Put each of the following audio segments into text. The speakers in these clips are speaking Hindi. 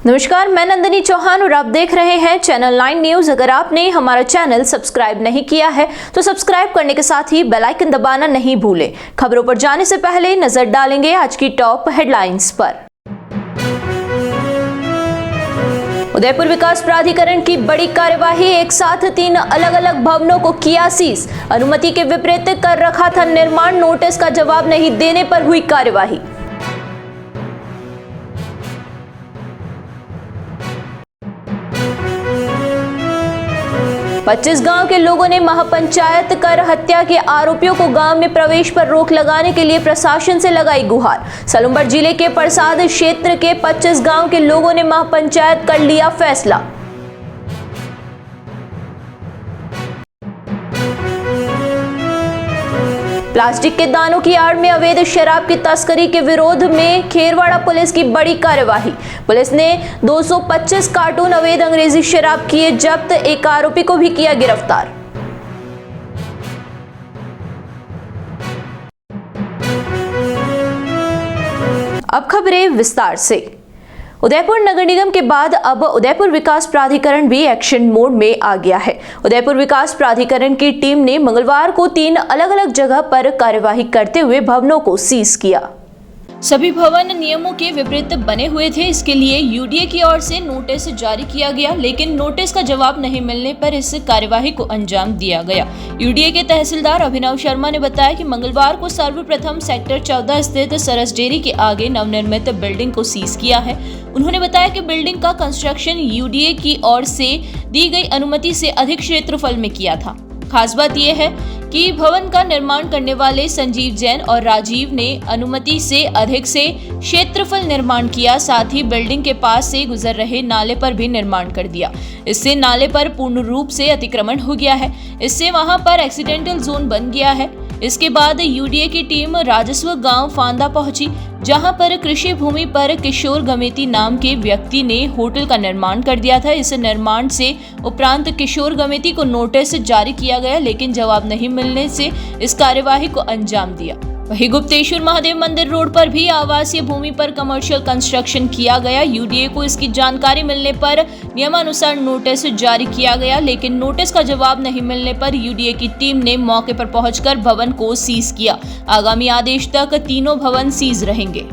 नमस्कार, मैं नंदिनी चौहान और आप देख रहे हैं चैनल 9 न्यूज। अगर आपने हमारा चैनल सब्सक्राइब नहीं किया है तो सब्सक्राइब करने के साथ ही बेल आइकन दबाना नहीं भूलें। खबरों पर जाने से पहले नजर डालेंगे आज की टॉप हेडलाइंस पर। उदयपुर विकास प्राधिकरण की बड़ी कार्यवाही, एक साथ 3 अलग अलग भवनों को किया सीज। अनुमति के विपरीत कर रखा था निर्माण, नोटिस का जवाब नहीं देने पर हुई कार्यवाही। पच्चीस गांव के लोगों ने महापंचायत कर हत्या के आरोपियों को गांव में प्रवेश पर रोक लगाने के लिए प्रशासन से लगाई गुहार। सलूमगढ़ जिले के परसाद क्षेत्र के 25 गांव के लोगों ने महापंचायत कर लिया फैसला। प्लास्टिक के दानों की आड़ में अवैध शराब की तस्करी के विरोध में खेरवाड़ा पुलिस की बड़ी कार्यवाही। पुलिस ने 225 कार्टून अवैध अंग्रेजी शराब किए जब्त, एक आरोपी को भी किया गिरफ्तार। अब खबरें विस्तार से। उदयपुर नगर निगम के बाद अब उदयपुर विकास प्राधिकरण भी एक्शन मोड में आ गया है। उदयपुर विकास प्राधिकरण की टीम ने मंगलवार को 3 अलग अलग जगह पर कार्यवाही करते हुए भवनों को सीज किया। सभी भवन नियमों के विपरीत बने हुए थे। इसके लिए यूडीए की ओर से नोटिस जारी किया गया, लेकिन नोटिस का जवाब नहीं मिलने पर इस कार्यवाही को अंजाम दिया गया। यूडीए के तहसीलदार अभिनव शर्मा ने बताया कि मंगलवार को सर्वप्रथम सेक्टर 14 स्थित सरस डेयरी के आगे नवनिर्मित बिल्डिंग को सीज किया है। उन्होंने बताया कि बिल्डिंग का कंस्ट्रक्शन यूडीए की ओर से दी गई अनुमति से अधिक क्षेत्रफल में किया था। खास बात यह है कि भवन का निर्माण करने वाले संजीव जैन और राजीव ने अनुमति से अधिक से क्षेत्रफल निर्माण किया, साथ ही बिल्डिंग के पास से गुजर रहे नाले पर भी निर्माण कर दिया। इससे नाले पर पूर्ण रूप से अतिक्रमण हो गया है। इससे वहां पर एक्सीडेंटल जोन बन गया है। इसके बाद यूडीए की टीम राजस्व गांव फांदा पहुंची, जहां पर कृषि भूमि पर किशोर गमेती नाम के व्यक्ति ने होटल का निर्माण कर दिया था। इस निर्माण से उपरांत किशोर गमेती को नोटिस जारी किया गया, लेकिन जवाब नहीं मिलने से इस कार्यवाही को अंजाम दिया। वहीं गुप्तेश्वर महादेव मंदिर रोड पर भी आवासीय भूमि पर कमर्शियल कंस्ट्रक्शन किया गया। यूडीए को इसकी जानकारी मिलने पर नियमानुसार नोटिस जारी किया गया, लेकिन नोटिस का जवाब नहीं मिलने पर यूडीए की टीम ने मौके पर पहुंचकर भवन को सीज किया। आगामी आदेश तक तीनों भवन सीज रहेंगे।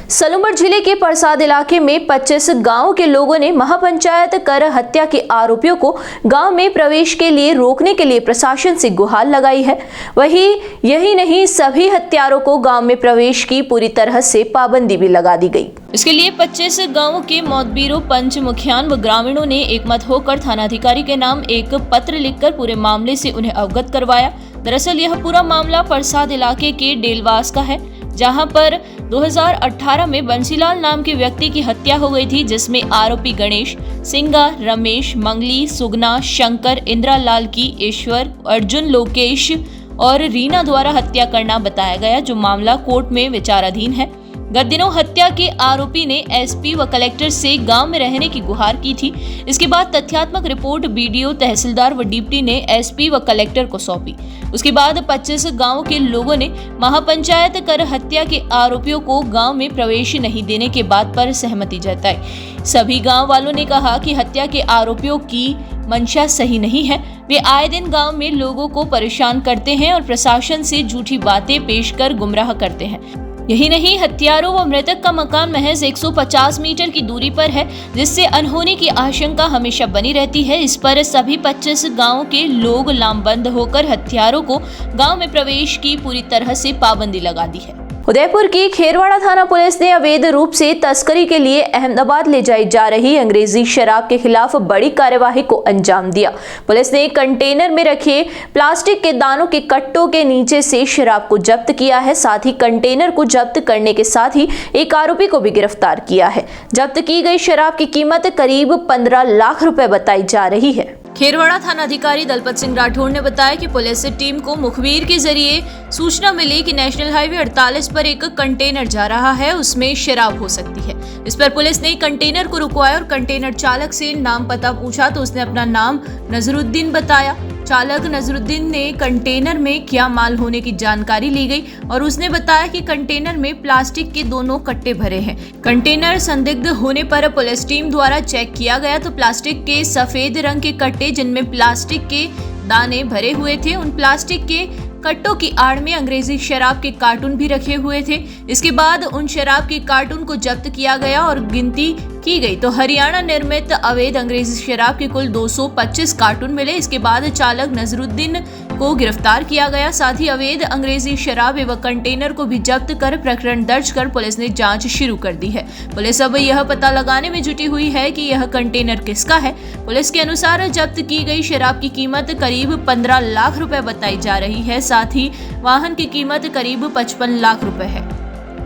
सलूमगढ़ जिले के परसाद इलाके में 25 गांव के लोगों ने महापंचायत कर हत्या के आरोपियों को गांव में प्रवेश के लिए रोकने के लिए प्रशासन से गुहार लगाई है। वहीं यही नहीं, सभी हत्यारों को गांव में प्रवेश की पूरी तरह से पाबंदी भी लगा दी गई। इसके लिए 25 गांवों के मौतबीरों, पंच, मुखियान व ग्रामीणों ने एकमत होकर थानाधिकारी के नाम एक पत्र लिखकर पूरे मामले से उन्हें अवगत करवाया। दरअसल यह पूरा मामला परसाद इलाके के डेलवास का है, जहां पर 2018 में बंसीलाल नाम के व्यक्ति की हत्या हो गई थी, जिसमें आरोपी गणेश, सिंगा, रमेश, मंगली, सुगना, शंकर, इंद्रालाल की, ईश्वर, अर्जुन, लोकेश और रीना द्वारा हत्या करना बताया गया, जो मामला कोर्ट में विचाराधीन है। गत दिनों हत्या के आरोपी ने एसपी व कलेक्टर से गांव में रहने की गुहार की थी। इसके बाद तथ्यात्मक रिपोर्ट बीडीओ, तहसीलदार व डिप्टी ने एसपी व कलेक्टर को सौंपी। उसके बाद 25 गांवों के लोगों ने महापंचायत कर हत्या के आरोपियों को गांव में प्रवेश नहीं देने के बात पर सहमति जताई। सभी गांव वालों ने कहा कि हत्या के आरोपियों की मंशा सही नहीं है। वे आए दिन गांव में लोगों को परेशान करते हैं और प्रशासन से झूठी बातें पेश कर गुमराह करते हैं। यही नहीं, हत्यारों व मृतक का मकान महज 150 मीटर की दूरी पर है, जिससे अनहोनी की आशंका हमेशा बनी रहती है। इस पर सभी 25 गांवों के लोग लामबंद होकर हत्यारों को गांव में प्रवेश की पूरी तरह से पाबंदी लगा दी है। उदयपुर की खेरवाड़ा थाना पुलिस ने अवैध रूप से तस्करी के लिए अहमदाबाद ले जाई जा रही अंग्रेजी शराब के खिलाफ बड़ी कार्यवाही को अंजाम दिया। पुलिस ने कंटेनर में रखे प्लास्टिक के दानों के कट्टों के नीचे से शराब को जब्त किया है। साथ ही कंटेनर को जब्त करने के साथ ही एक आरोपी को भी गिरफ्तार किया है। जब्त की गई शराब की कीमत करीब 15 लाख रुपए बताई जा रही है। खेरवाड़ा थाना अधिकारी दलपत सिंह राठौड़ ने बताया कि पुलिस टीम को मुखबिर के जरिए सूचना मिली कि नेशनल हाईवे 48 पर एक कंटेनर जा रहा है, उसमें शराब हो सकती है। इस पर पुलिस ने कंटेनर को रुकवाया और कंटेनर चालक से नाम पता पूछा तो उसने अपना नाम नजरुद्दीन बताया। चालक नजरुद्दीन ने कंटेनर में क्या माल होने की जानकारी ली गई और उसने बताया कि कंटेनर में प्लास्टिक के दोनों कट्टे भरे हैं। कंटेनर संदिग्ध होने पर पुलिस टीम द्वारा चेक किया गया तो प्लास्टिक के सफेद रंग के कट्टे जिनमें प्लास्टिक के दाने भरे हुए थे, उन प्लास्टिक के कट्टों की आड़ में अंग्रेजी शराब के कार्टून भी रखे हुए थे। इसके बाद उन शराब के कार्टून को जब्त किया गया और गिनती की गई तो हरियाणा निर्मित अवैध अंग्रेजी शराब के कुल 225 कार्टून मिले। इसके बाद चालक नजरुद्दीन को गिरफ्तार किया गया। साथ ही अवैध अंग्रेजी शराब एवं कंटेनर को भी जब्त कर प्रकरण दर्ज कर पुलिस ने जांच शुरू कर दी है। पुलिस अब यह पता लगाने में जुटी हुई है कि यह कंटेनर किसका है। पुलिस के अनुसार जब्त की गई शराब की कीमत करीब 15 लाख रुपए बताई जा रही है। साथ ही वाहन की कीमत करीब 55 लाख रुपए है।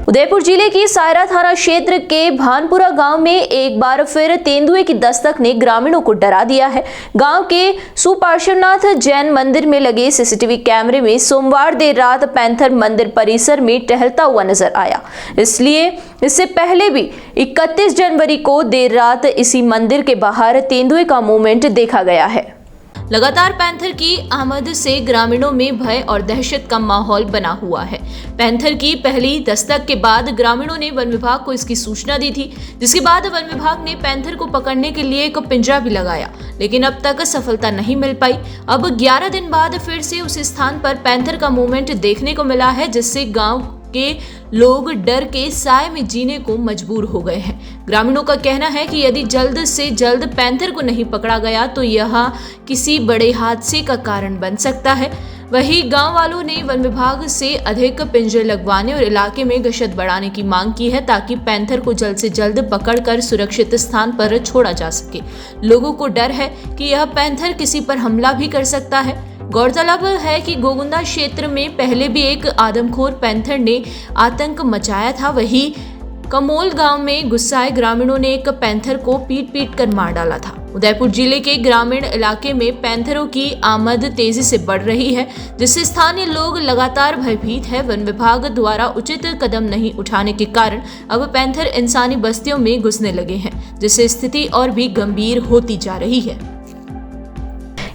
उदयपुर जिले की सायरा थाना क्षेत्र के भानपुरा गांव में एक बार फिर तेंदुए की दस्तक ने ग्रामीणों को डरा दिया है। गांव के सुपार्श्वनाथ जैन मंदिर में लगे सीसीटीवी कैमरे में सोमवार देर रात पैंथर मंदिर परिसर में टहलता हुआ नजर आया। इससे पहले भी 31 जनवरी को देर रात इसी मंदिर के बाहर तेंदुए का मूवमेंट देखा गया है। लगातार पैंथर की आमद से ग्रामीणों में भय और दहशत का माहौल बना हुआ है। पैंथर की पहली दस्तक के बाद ग्रामीणों ने वन विभाग को इसकी सूचना दी थी, जिसके बाद वन विभाग ने पैंथर को पकड़ने के लिए एक पिंजरा भी लगाया, लेकिन अब तक सफलता नहीं मिल पाई। अब 11 दिन बाद फिर से उस स्थान पर पैंथर का मूवमेंट देखने को मिला है, जिससे गाँव के लोग डर के साए में जीने को मजबूर हो गए हैं। ग्रामीणों का कहना है कि यदि जल्द से जल्द पैंथर को नहीं पकड़ा गया तो यह किसी बड़े हादसे का कारण बन सकता है। वहीं गांव वालों ने वन विभाग से अधिक पिंजरे लगवाने और इलाके में गश्त बढ़ाने की मांग की है, ताकि पैंथर को जल्द से जल्द पकड़कर सुरक्षित स्थान पर छोड़ा जा सके। लोगों को डर है कि यह पैंथर किसी पर हमला भी कर सकता है। गौरतलब है कि गोगुंदा क्षेत्र में पहले भी एक आदमखोर पैंथर ने आतंक मचाया था। वहीं कमोल गांव में गुस्साए ग्रामीणों ने एक पैंथर को पीट कर मार डाला था। उदयपुर जिले के ग्रामीण इलाके में पैंथरों की आमद तेजी से बढ़ रही है, जिससे स्थानीय लोग लगातार भयभीत है। वन विभाग द्वारा उचित कदम नहीं उठाने के कारण अब पैंथर इंसानी बस्तियों में घुसने लगे हैं, जिससे स्थिति और भी गंभीर होती जा रही है।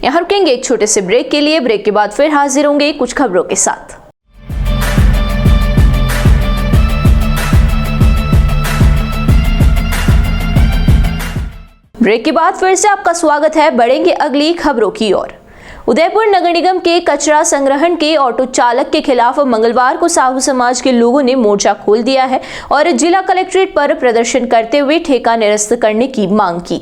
यहाँ रुकेंगे एक छोटे से ब्रेक के लिए। ब्रेक के बाद फिर हाजिर होंगे कुछ खबरों के साथ। ब्रेक के बाद फिर से आपका स्वागत है। बढ़ेंगे अगली खबरों की ओर। उदयपुर नगर निगम के कचरा संग्रहण के ऑटो चालक के खिलाफ मंगलवार को साहू समाज के लोगों ने मोर्चा खोल दिया है और जिला कलेक्ट्रेट पर प्रदर्शन करते हुए ठेका निरस्त करने की मांग की।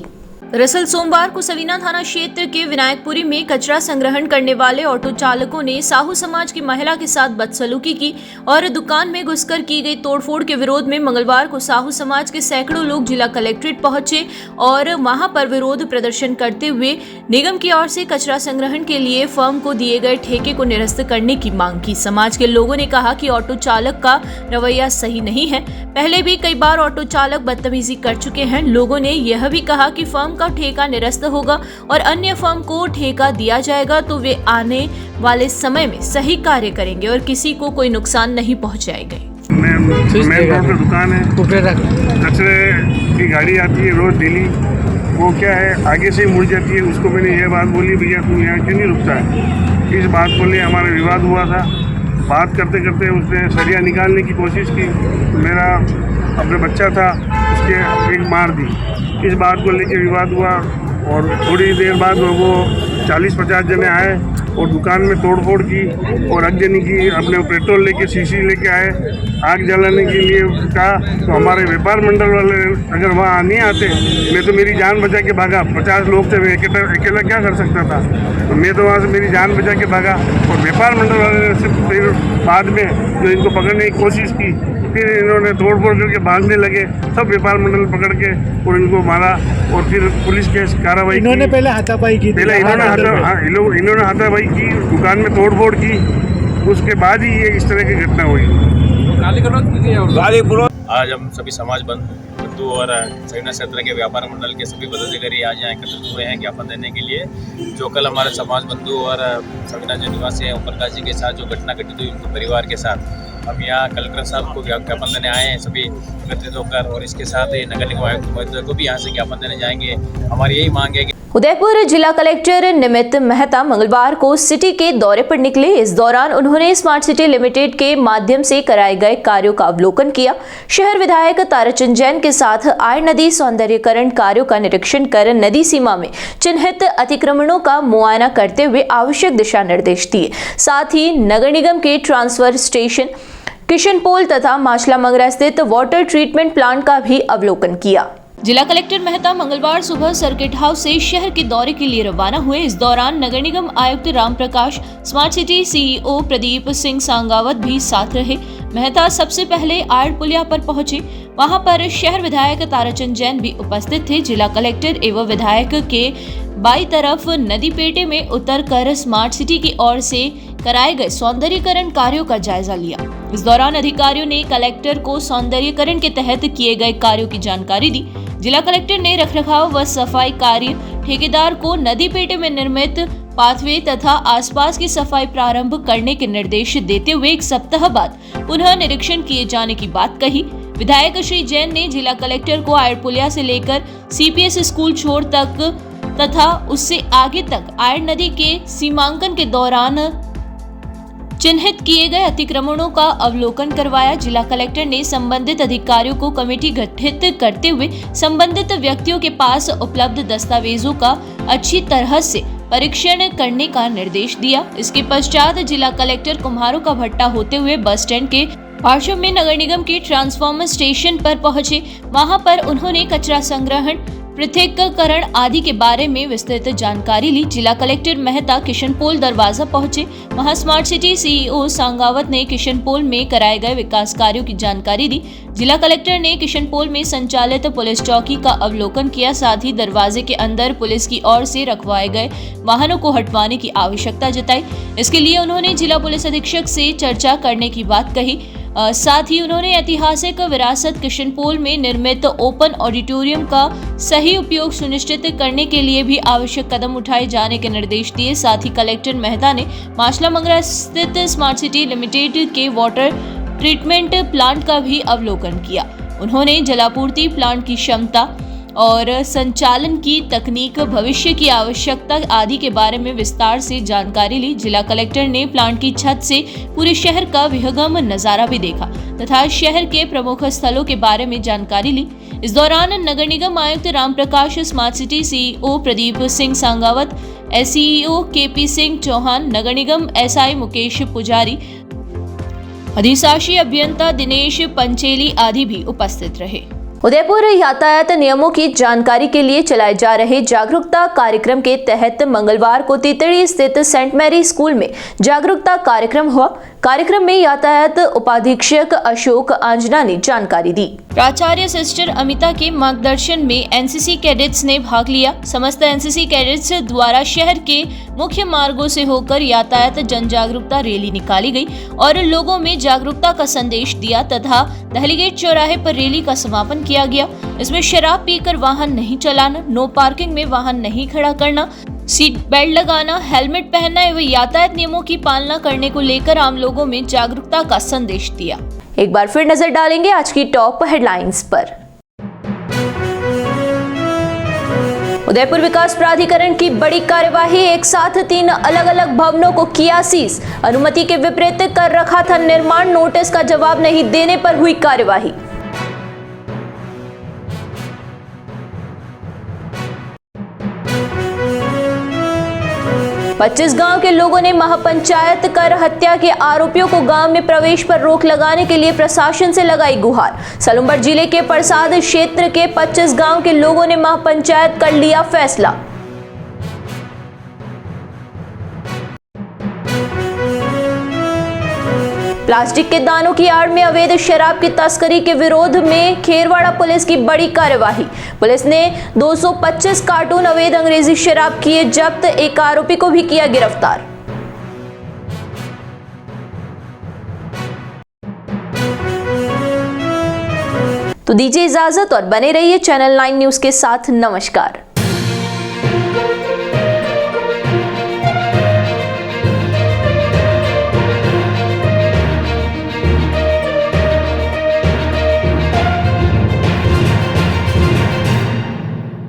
दरअसल सोमवार को सवीना थाना क्षेत्र के विनायकपुरी में कचरा संग्रहण करने वाले ऑटो चालकों ने साहू समाज की महिला के साथ बदसलूकी की और दुकान में घुसकर की गई तोड़फोड़ के विरोध में मंगलवार को साहू समाज के सैकड़ों लोग जिला कलेक्ट्रेट पहुंचे और वहां पर विरोध प्रदर्शन करते हुए निगम की ओर से कचरा संग्रहण के लिए फर्म को दिए गए ठेके को निरस्त करने की मांग की। समाज के लोगों ने कहा कि ऑटो चालक का रवैया सही नहीं है। पहले भी कई बार ऑटो चालक बदतमीजी कर चुके हैं। लोगों ने यह भी कहा कि फर्म का ठेका निरस्त होगा और अन्य फर्म को ठेका दिया जाएगा तो वे आने वाले समय में सही कार्य करेंगे और किसी को कोई नुकसान नहीं पहुंचाएंगे। मेन रोड पे दुकान है, कचरे की गाड़ी आती है रोज डेली, वो क्या है आगे से ही मुड़ जाती है। उसको मैंने ये बात बोली, भैया तू यहाँ क्यों नहीं रुकता है। इस बात को लिए हमारा विवाद हुआ था। बात करते करते उसने सरिया निकालने की कोशिश की। मेरा अपने बच्चा था, उसके एक मार दी। इस बात को लेकर विवाद हुआ और थोड़ी देर बाद वो 40-50 जने आए और दुकान में तोड़फोड़ की और अगजनी की। अपने पेट्रोल लेके शीशी लेके आए, आग जलाने के लिए कहा। तो हमारे व्यापार मंडल वाले अगर वहाँ नहीं आते, मैं तो मेरी जान बचा के भागा। 50 लोग थे, मैं अकेला क्या कर सकता था। तो मैं तो वहाँ से मेरी जान बचा के भागा और व्यापार मंडल वाले ने फिर बाद में जो इनको पकड़ने की कोशिश की, फिर इन्होंने तोड़फोड़ करके भागने लगे। सब व्यापार मंडल पकड़ के और इनको मारा और फिर पुलिस केस कार्रवाई। इन्होंने पहले हाथापाई की, इन्होंने हाथापाई की, दुकान में तोड़फोड़ की। उसके बाद ही ये इस तरह की घटना हुई। आज हम सभी समाज बंधु और सवीना क्षेत्र के व्यापार मंडल के सभी पदाधिकारी आज यहाँ एकत्रित हुए हैं ज्ञापन देने के लिए। जो कल हमारे समाज बंधु और सवीना जो निवासी हैं ओमप्रकाश जी के साथ जो घटना घटित हुई उनके परिवार के साथ, हम यहाँ कलेक्टर साहब को ज्ञापन देने आए हैं सभी एकत्रित होकर, और इसके साथ ही नगर निगम आयुक्त महोदय को भी यहाँ से ज्ञापन देने जाएंगे। हमारी यही मांग है कि उदयपुर जिला कलेक्टर निमित मेहता मंगलवार को सिटी के दौरे पर निकले। इस दौरान उन्होंने स्मार्ट सिटी लिमिटेड के माध्यम से कराए गए कार्यों का अवलोकन किया। शहर विधायक ताराचंद जैन के साथ आय नदी सौंदर्यीकरण कार्यों का निरीक्षण कर नदी सीमा में चिन्हित अतिक्रमणों का मुआयना करते हुए आवश्यक दिशा निर्देश दिए। साथ ही नगर निगम के ट्रांसफर स्टेशन, किशनपोल तथा माचला मंगरा स्थित वाटर ट्रीटमेंट प्लांट का भी अवलोकन किया। जिला कलेक्टर मेहता मंगलवार सुबह सर्किट हाउस से शहर के दौरे के लिए रवाना हुए। इस दौरान नगर निगम आयुक्त Ram Prakash, smart city CEO Pradeep Singh Sangawat भी साथ रहे। मेहता सबसे पहले आड़ पुलिया पर पहुंचे। वहां पर शहर विधायक ताराचंद जैन भी उपस्थित थे। जिला कलेक्टर एवं विधायक के बाई तरफ नदी पेटे में उतरकर स्मार्ट सिटी की ओर से कराए गए सौंदर्यीकरण कार्यों का जायजा लिया। इस दौरान अधिकारियों ने कलेक्टर को सौंदर्यीकरण के तहत किए गए कार्यों की जानकारी दी। जिला कलेक्टर ने रखरखाव व सफाई कार्य ठेकेदार को नदी पेटे में निर्मित पाथवे तथा आसपास की सफाई प्रारंभ करने के निर्देश देते हुए 1 सप्ताह बाद पुनः निरीक्षण किए जाने की बात कही। विधायक श्री जैन ने जिला कलेक्टर को आयरपुलिया से लेकर CPS स्कूल छोर तक तथा उससे आगे तक आयर नदी के सीमांकन के दौरान चिन्हित किए गए अतिक्रमणों का अवलोकन करवाया। जिला कलेक्टर ने संबंधित अधिकारियों को कमेटी गठित करते हुए संबंधित व्यक्तियों के पास उपलब्ध दस्तावेजों का अच्छी तरह से परीक्षण करने का निर्देश दिया। इसके पश्चात जिला कलेक्टर कुम्हारों का भट्टा होते हुए बस स्टैंड के पार्श्व में नगर निगम के ट्रांसफार्मर स्टेशन पर पहुंचे। वहां पर उन्होंने कचरा संग्रहण, पृथक्करण आदि के बारे में विस्तृत जानकारी ली। जिला कलेक्टर मेहता किशनपोल दरवाजा पहुंचे। वहां स्मार्ट सिटी सीईओ सांगावत ने किशनपोल में कराए गए विकास कार्यों की जानकारी दी। जिला कलेक्टर ने किशनपोल में संचालित पुलिस चौकी का अवलोकन किया। साथ ही दरवाजे के अंदर पुलिस की ओर से रखवाए गए वाहनों को हटवाने की आवश्यकता जताई। इसके लिए उन्होंने जिला पुलिस अधीक्षक से चर्चा करने की बात कही। साथ ही उन्होंने ऐतिहासिक विरासत किशनपोल में निर्मित ओपन ऑडिटोरियम का सही उपयोग सुनिश्चित करने के लिए भी आवश्यक कदम उठाए जाने के निर्देश दिए। साथ ही कलेक्टर मेहता ने माचला मंगरा स्थित स्मार्ट सिटी लिमिटेड के वाटर ट्रीटमेंट प्लांट का भी अवलोकन किया। उन्होंने जलापूर्ति प्लांट की क्षमता और संचालन की तकनीक, भविष्य की आवश्यकता आदि के बारे में विस्तार से जानकारी ली। जिला कलेक्टर ने प्लांट की छत से पूरे शहर का विहंगम नजारा भी देखा तथा शहर के प्रमुख स्थलों के बारे में जानकारी ली। इस दौरान नगर निगम आयुक्त Ram Prakash, smart city CEO Pradeep Singh Sangawat, SEO KP Singh Chauhan, नगर निगम SI मुकेश पुजारी, अधिशासी अभियंता दिनेश पंचेली आदि भी उपस्थित रहे। उदयपुर यातायात नियमों की जानकारी के लिए चलाए जा रहे जागरूकता कार्यक्रम के तहत मंगलवार को तितड़ी स्थित सेंट मैरी स्कूल में जागरूकता कार्यक्रम हुआ। कार्यक्रम में यातायात उपाधीक्षक अशोक आंजना ने जानकारी दी। प्राचार्य सिस्टर अमिता के मार्गदर्शन में NCC कैडेट्स ने भाग लिया। समस्त NCC कैडेट्स द्वारा शहर के मुख्य मार्गों से होकर यातायात जन जागरूकता रैली निकाली गई और लोगों में जागरूकता का संदेश दिया तथा दहलीगेट चौराहे पर रैली का समापन किया गया। इसमें शराब पीकर वाहन नहीं चलाना, नो पार्किंग में वाहन नहीं खड़ा करना, सीट बेल्ट लगाना, हेलमेट पहनना एवं यातायात नियमों की पालना करने को लेकर आम लोगों में जागरूकता का संदेश दिया। एक बार फिर नजर डालेंगे आज की टॉप हेडलाइंस पर। उदयपुर विकास प्राधिकरण की बड़ी कार्यवाही, एक साथ 3 अलग अलग भवनों को किया सीज। अनुमति के विपरीत कर रखा था निर्माण, नोटिस का जवाब नहीं देने पर हुई कार्यवाही। पच्चीस गांव के लोगों ने महापंचायत कर हत्या के आरोपियों को गांव में प्रवेश पर रोक लगाने के लिए प्रशासन से लगाई गुहार। सलूमपुर जिले के प्रसाद क्षेत्र के 25 गांव के लोगों ने महापंचायत कर लिया फैसला। प्लास्टिक के दानों की आड़ में अवैध शराब की तस्करी के विरोध में खेरवाड़ा पुलिस की बड़ी कार्यवाही। पुलिस ने 225 कार्टून अवैध अंग्रेजी शराब किए जब्त, एक आरोपी को भी किया गिरफ्तार। तो दीजिए इजाजत और बने रहिए चैनल 9 न्यूज के साथ। नमस्कार।